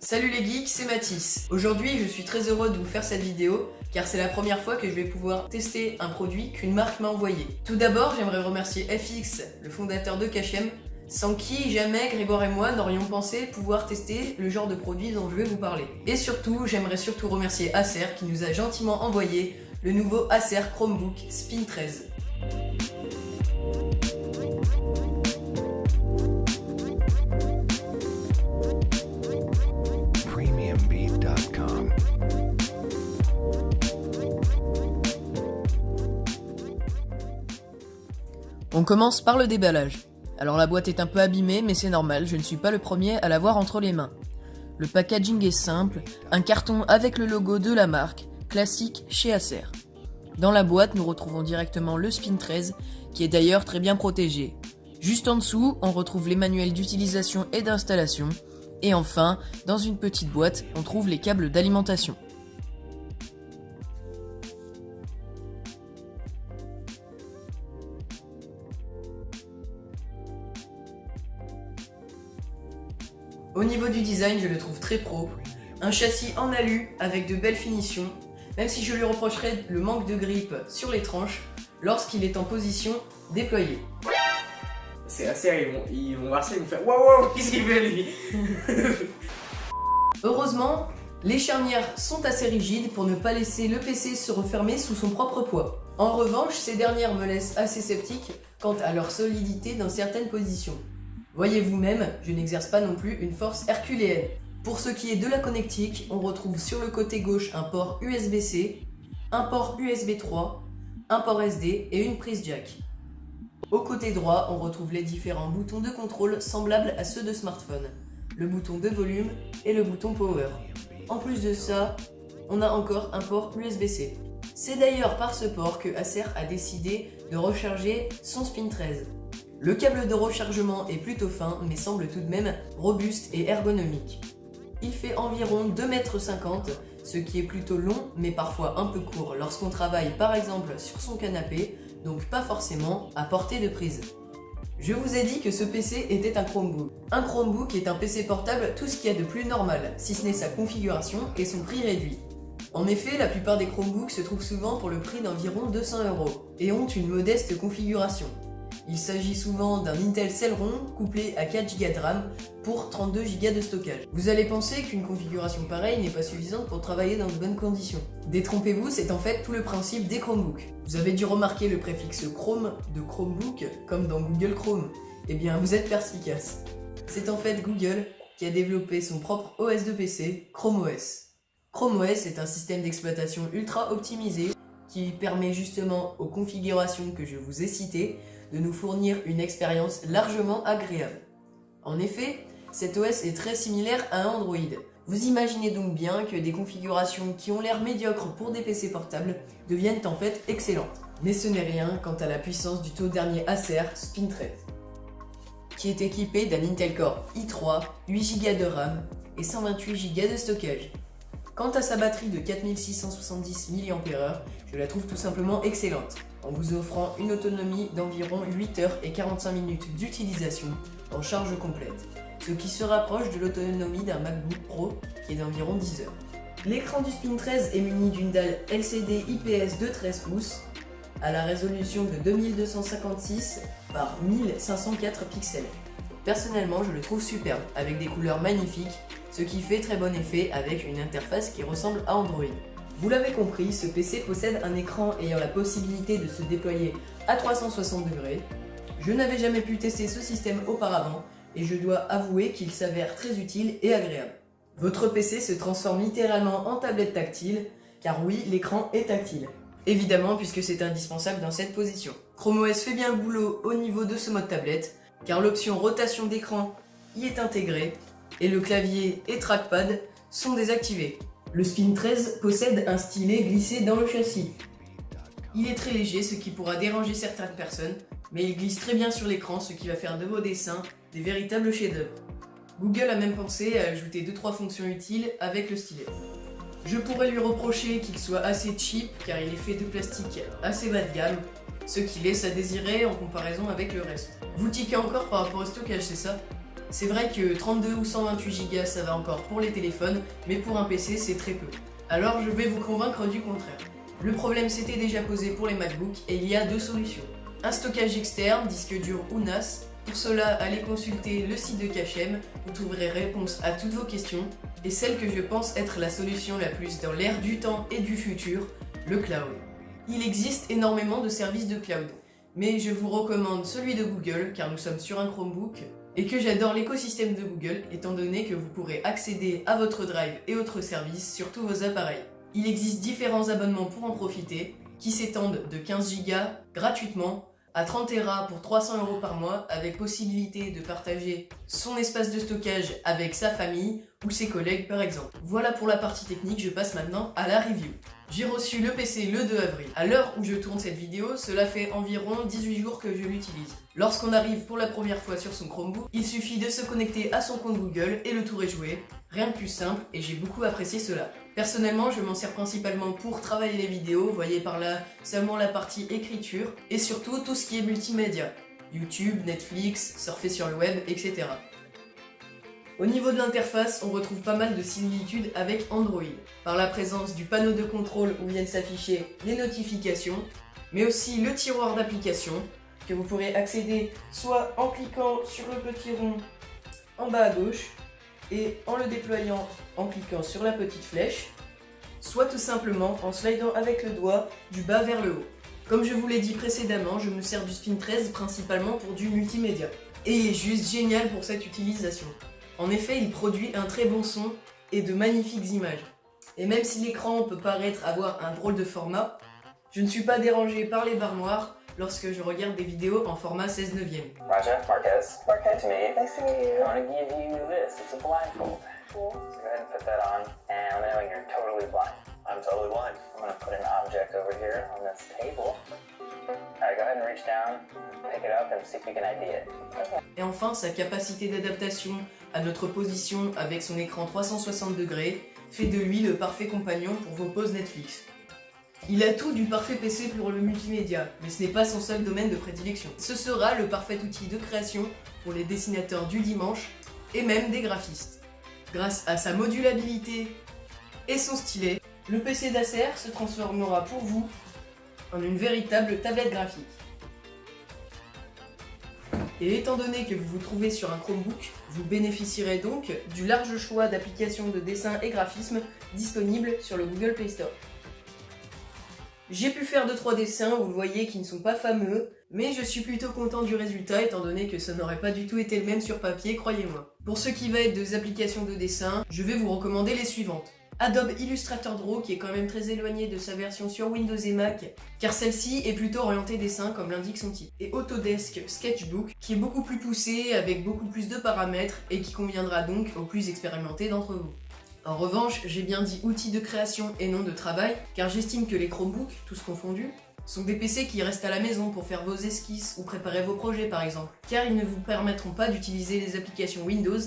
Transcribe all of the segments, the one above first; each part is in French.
Salut les geeks, c'est Mathis. Aujourd'hui, je suis très heureux de vous faire cette vidéo car c'est la première fois que je vais pouvoir tester un produit qu'une marque m'a envoyé. Tout d'abord, j'aimerais remercier FX, le fondateur de Kachem, sans qui jamais Grégoire et moi n'aurions pensé pouvoir tester le genre de produit dont je vais vous parler. Et surtout, j'aimerais surtout remercier Acer qui nous a gentiment envoyé le nouveau Acer Chromebook Spin 13. Premiumbeat.com. On commence par le déballage. Alors la boîte est un peu abîmée mais c'est normal, je ne suis pas le premier à l'avoir entre les mains. Le packaging est simple, un carton avec le logo de la marque, classique chez Acer. Dans la boîte, nous retrouvons directement le Spin 13 qui est d'ailleurs très bien protégé. Juste en dessous, on retrouve les manuels d'utilisation et d'installation. Et enfin, dans une petite boîte, on trouve les câbles d'alimentation. Au niveau du design, je le trouve très pro. Un châssis en alu avec de belles finitions, même si je lui reprocherais le manque de grippe sur les tranches lorsqu'il est en position déployée. C'est assez, ils vont voir ça, ils vont faire waouh, qu'est-ce qu'il fait lui? Heureusement, les charnières sont assez rigides pour ne pas laisser le PC se refermer sous son propre poids. En revanche, ces dernières me laissent assez sceptique quant à leur solidité dans certaines positions. Voyez vous-même, je n'exerce pas non plus une force herculéenne. Pour ce qui est de la connectique, on retrouve sur le côté gauche un port USB-C, un port USB 3, un port SD et une prise jack. Au côté droit, on retrouve les différents boutons de contrôle semblables à ceux de smartphone, le bouton de volume et le bouton power. En plus de ça, on a encore un port USB-C. C'est d'ailleurs par ce port que Acer a décidé de recharger son Spin 13. Le câble de rechargement est plutôt fin mais semble tout de même robuste et ergonomique. Il fait environ 2,50 m, ce qui est plutôt long mais parfois un peu court lorsqu'on travaille par exemple sur son canapé, donc pas forcément à portée de prise. Je vous ai dit que ce PC était un Chromebook. Un Chromebook est un PC portable tout ce qu'il y a de plus normal, si ce n'est sa configuration et son prix réduit. En effet, la plupart des Chromebooks se trouvent souvent pour le prix d'environ 200 € et ont une modeste configuration. Il s'agit souvent d'un Intel Celeron couplé à 4 Go de RAM pour 32 Go de stockage. Vous allez penser qu'une configuration pareille n'est pas suffisante pour travailler dans de bonnes conditions. Détrompez-vous, c'est en fait tout le principe des Chromebooks. Vous avez dû remarquer le préfixe Chrome de Chromebook comme dans Google Chrome. Eh bien, vous êtes perspicace. C'est en fait Google qui a développé son propre OS de PC, Chrome OS. Chrome OS est un système d'exploitation ultra optimisé qui permet justement aux configurations que je vous ai citées de nous fournir une expérience largement agréable. En effet, cet OS est très similaire à un Android. Vous imaginez donc bien que des configurations qui ont l'air médiocres pour des PC portables deviennent en fait excellentes. Mais ce n'est rien quant à la puissance du tout dernier Acer Spin 13, qui est équipé d'un Intel Core i3, 8 Go de RAM et 128 Go de stockage. Quant à sa batterie de 4670 mAh, je la trouve tout simplement excellente, en vous offrant une autonomie d'environ 8 heures et 45 minutes d'utilisation en charge complète, ce qui se rapproche de l'autonomie d'un MacBook Pro qui est d'environ 10 heures. L'écran du Spin 13 est muni d'une dalle LCD IPS de 13 pouces à la résolution de 2256 par 1504 pixels. Personnellement, je le trouve superbe, avec des couleurs magnifiques, ce qui fait très bon effet avec une interface qui ressemble à Android. Vous l'avez compris, ce PC possède un écran ayant la possibilité de se déployer à 360 degrés. Je n'avais jamais pu tester ce système auparavant et je dois avouer qu'il s'avère très utile et agréable. Votre PC se transforme littéralement en tablette tactile, car oui, l'écran est tactile. Évidemment, puisque c'est indispensable dans cette position. Chrome OS fait bien le boulot au niveau de ce mode tablette, car l'option rotation d'écran y est intégrée et le clavier et trackpad sont désactivés. Le Spin 13 possède un stylet glissé dans le châssis. Il est très léger, ce qui pourra déranger certaines personnes, mais il glisse très bien sur l'écran, ce qui va faire de vos dessins des véritables chefs-d'œuvre. Google a même pensé à ajouter 2-3 fonctions utiles avec le stylet. Je pourrais lui reprocher qu'il soit assez cheap, car il est fait de plastique assez bas de gamme, ce qui laisse à désirer en comparaison avec le reste. Vous tiquez encore par rapport au stockage, c'est ça? C'est vrai que 32 ou 128 Go ça va encore pour les téléphones, mais pour un PC c'est très peu. Alors je vais vous convaincre du contraire. Le problème s'était déjà posé pour les MacBooks et il y a deux solutions. Un stockage externe, disque dur ou NAS. Pour cela, allez consulter le site de Cachem, vous trouverez réponse à toutes vos questions. Et celle que je pense être la solution la plus dans l'ère du temps et du futur, le cloud. Il existe énormément de services de cloud, mais je vous recommande celui de Google car nous sommes sur un Chromebook et que j'adore l'écosystème de Google étant donné que vous pourrez accéder à votre Drive et autres services sur tous vos appareils. Il existe différents abonnements pour en profiter qui s'étendent de 15 Go gratuitement à 30 Tera pour 300 € par mois avec possibilité de partager son espace de stockage avec sa famille ou ses collègues par exemple. Voilà pour la partie technique, je passe maintenant à la review. J'ai reçu le PC le 2 avril. À l'heure où je tourne cette vidéo, cela fait environ 18 jours que je l'utilise. Lorsqu'on arrive pour la première fois sur son Chromebook, il suffit de se connecter à son compte Google et le tour est joué. Rien de plus simple et j'ai beaucoup apprécié cela. Personnellement, je m'en sers principalement pour travailler les vidéos, voyez par là seulement la partie écriture et surtout tout ce qui est multimédia. YouTube, Netflix, surfer sur le web, etc. Au niveau de l'interface, on retrouve pas mal de similitudes avec Android, par la présence du panneau de contrôle où viennent s'afficher les notifications, mais aussi le tiroir d'applications, que vous pourrez accéder soit en cliquant sur le petit rond en bas à gauche, et en le déployant en cliquant sur la petite flèche, soit tout simplement en slidant avec le doigt du bas vers le haut. Comme je vous l'ai dit précédemment, je me sers du Spin 13 principalement pour du multimédia, et il est juste génial pour cette utilisation. En effet, il produit un très bon son et de magnifiques images. Et même si l'écran peut paraître avoir un drôle de format, je ne suis pas dérangé par les barres noires lorsque je regarde des vidéos en format 16/9. Roger, Marquez. It's me. Nice to meet you. I want to give you this. It's a blindfold. Cool. So go ahead and put that on, and let me know when you're totally blind. I'm totally blind. I'm going to put an object over here on this table. Alright, go ahead and reach down, pick it up, and see if you can ID it. Et enfin, sa capacité d'adaptation à notre position avec son écran 360 degrés fait de lui le parfait compagnon pour vos pauses Netflix. Il a tout du parfait PC pour le multimédia, mais ce n'est pas son seul domaine de prédilection. Ce sera le parfait outil de création pour les dessinateurs du dimanche et même des graphistes. Grâce à sa modulabilité et son stylet, le PC d'Acer se transformera pour vous en une véritable tablette graphique. Et étant donné que vous vous trouvez sur un Chromebook, vous bénéficierez donc du large choix d'applications de dessin et graphisme disponibles sur le Google Play Store. J'ai pu faire 2-3 dessins, vous le voyez, qui ne sont pas fameux, mais je suis plutôt content du résultat étant donné que ça n'aurait pas du tout été le même sur papier, croyez-moi. Pour ce qui va être des applications de dessin, je vais vous recommander les suivantes. Adobe Illustrator Draw qui est quand même très éloigné de sa version sur Windows et Mac car celle-ci est plutôt orientée dessin comme l'indique son titre. Et Autodesk Sketchbook qui est beaucoup plus poussé avec beaucoup plus de paramètres et qui conviendra donc aux plus expérimentés d'entre vous. En revanche, j'ai bien dit outils de création et non de travail car j'estime que les Chromebooks, tous confondus, sont des PC qui restent à la maison pour faire vos esquisses ou préparer vos projets par exemple car ils ne vous permettront pas d'utiliser les applications Windows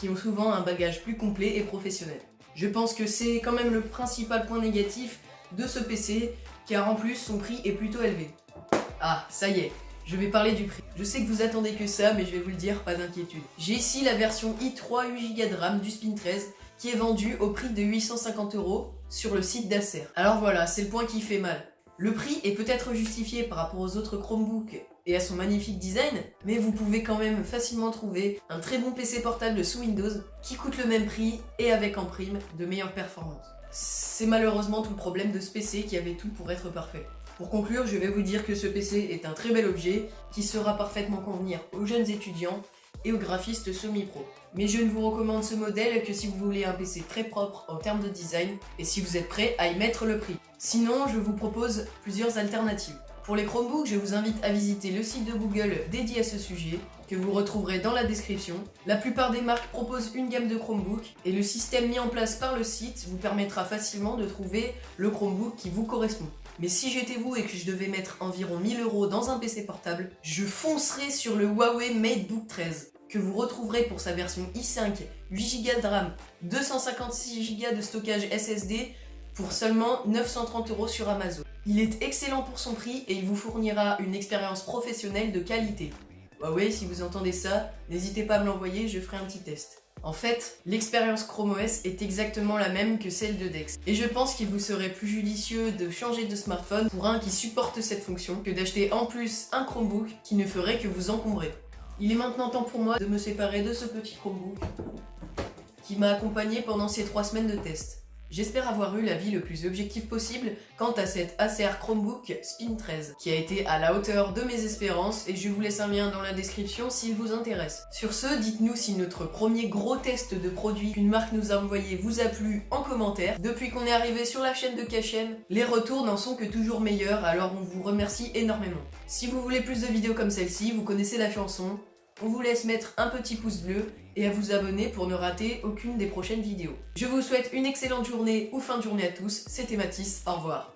qui ont souvent un bagage plus complet et professionnel. Je pense que c'est quand même le principal point négatif de ce PC, car en plus son prix est plutôt élevé. Ah, ça y est, je vais parler du prix. Je sais que vous attendez que ça, mais je vais vous le dire, pas d'inquiétude. J'ai ici la version i3 8 Go de RAM du Spin 13, qui est vendue au prix de 850 € sur le site d'Acer. Alors voilà, c'est le point qui fait mal. Le prix est peut-être justifié par rapport aux autres Chromebooks et à son magnifique design, mais vous pouvez quand même facilement trouver un très bon PC portable sous Windows qui coûte le même prix et avec en prime de meilleures performances. C'est malheureusement tout le problème de ce PC qui avait tout pour être parfait. Pour conclure, je vais vous dire que ce PC est un très bel objet qui saura parfaitement convenir aux jeunes étudiants et aux graphistes semi-pro. Mais je ne vous recommande ce modèle que si vous voulez un PC très propre en termes de design et si vous êtes prêt à y mettre le prix. Sinon, je vous propose plusieurs alternatives. Pour les Chromebooks, je vous invite à visiter le site de Google dédié à ce sujet, que vous retrouverez dans la description. La plupart des marques proposent une gamme de Chromebooks et le système mis en place par le site vous permettra facilement de trouver le Chromebook qui vous correspond. Mais si j'étais vous et que je devais mettre environ 1000 € dans un PC portable, je foncerais sur le Huawei MateBook 13, que vous retrouverez pour sa version i5, 8 Go de RAM, 256 Go de stockage SSD pour seulement 930 € sur Amazon. Il est excellent pour son prix et il vous fournira une expérience professionnelle de qualité. Huawei, si vous entendez ça, n'hésitez pas à me l'envoyer, je ferai un petit test. En fait, l'expérience Chrome OS est exactement la même que celle de Dex. Et je pense qu'il vous serait plus judicieux de changer de smartphone pour un qui supporte cette fonction que d'acheter en plus un Chromebook qui ne ferait que vous encombrer. Il est maintenant temps pour moi de me séparer de ce petit Chromebook qui m'a accompagné pendant ces 3 semaines de test. J'espère avoir eu l'avis le plus objectif possible quant à cet Acer Chromebook Spin 13, qui a été à la hauteur de mes espérances et je vous laisse un lien dans la description s'il vous intéresse. Sur ce, dites-nous si notre premier gros test de produit qu'une marque nous a envoyé vous a plu en commentaire. Depuis qu'on est arrivé sur la chaîne de KCM, les retours n'en sont que toujours meilleurs, alors on vous remercie énormément. Si vous voulez plus de vidéos comme celle-ci, vous connaissez la chanson. On vous laisse mettre un petit pouce bleu et à vous abonner pour ne rater aucune des prochaines vidéos. Je vous souhaite une excellente journée ou fin de journée à tous, c'était Mathis, au revoir.